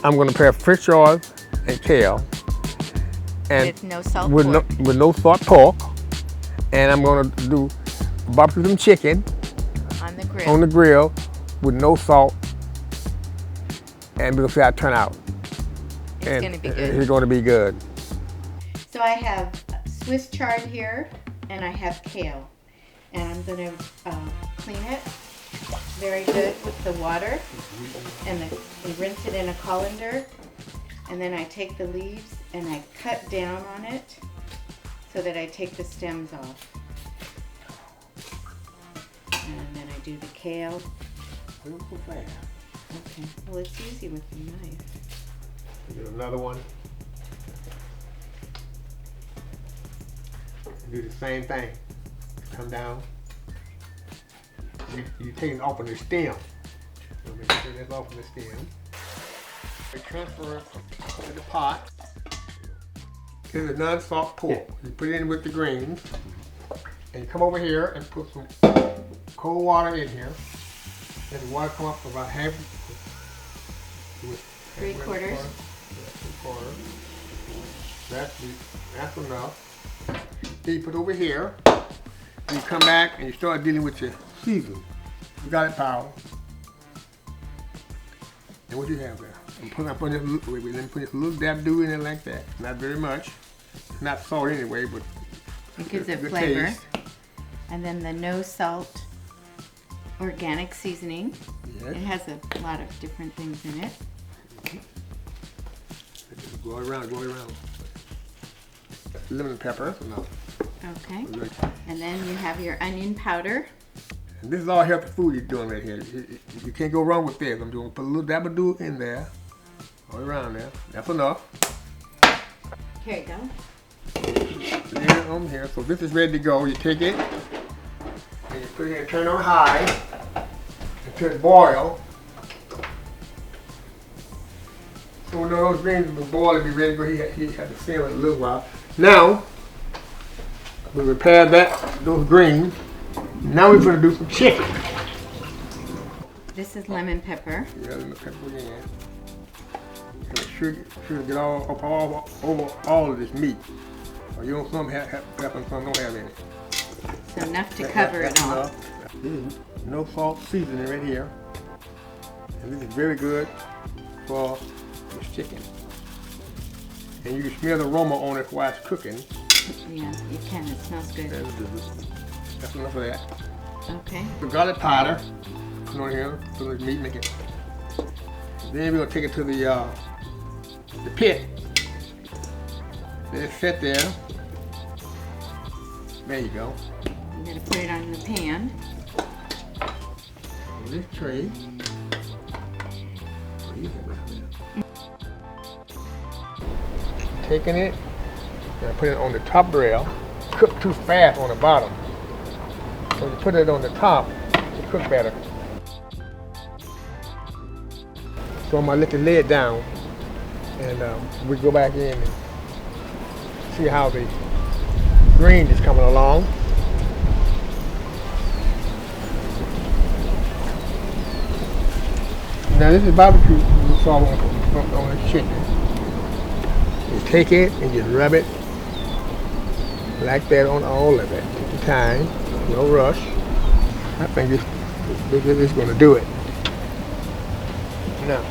I'm going to prepare fish oil and kale. And With no salt with pork. with no salt pork. And I'm going to do barbecue some chicken On the grill. with no salt. And we'll see how it turn out. It's going to be good. It's going to be good. So I have Swiss chard here, and I have kale. And I'm going to clean it very good with the water. And rinse it in a colander. And then I take the leaves and I cut down on it so that I take the stems off. And then I do the kale. Okay, well it's easy with the knife. Do another one. Do the same thing. Come down. You take it off of the stem. So make sure that's off of the stem. You transfer it to the pot. Here's a non-salt pork. You put it in with the greens. And you come over here and put some cold water in here. Let the water come up about half. Three quarters. That's enough. Then you put it over here. And you come back and you start dealing with your seasoning. You got it, Powell. And what do you have there? I'm putting this, let me put this little dab do in there like that. Not very much. It's not salt anyway, but it gives it flavor. Taste. And then the no salt organic seasoning. Yes. It has a lot of different things in it. Go around. Lemon pepper. No. Okay. And then you have your onion powder. And this is all healthy food you're doing right here. You can't go wrong with this. I'm doing put a little dab of do in there. All around there. That's enough. Here you go. Lay it on here. So this is ready to go. You take it and you put it in, turn on high until it boils. So when those greens will boil and be ready to go, he had to simmer it a little while. Now we prepare those greens. Now we're going to do some chicken. This is lemon pepper. Yeah, lemon pepper again. Make sure to get all over all of this meat. Or you don't some have pepper and some don't have any. So enough to cover it all. This is no salt seasoning right here. And this is very good for this chicken. And you can smell the aroma on it while it's cooking. Yeah, you can. It smells good. That's enough of that. Okay. The garlic powder. Put on here. Put on the meat. Make it. Then we're gonna take it to the pit. Let it sit there. There you go. You're gonna put it on the pan. On this tray. Taking it and put it on the top rail. Cook too fast on the bottom. So you put it on the top, it cook better. So I'm gonna let the lid down and we go back in and see how the green is coming along. Now this is barbecue sauce on the chicken. You take it and just rub it like that on all of it. Take your time, no rush. I think this is going to do it. Now,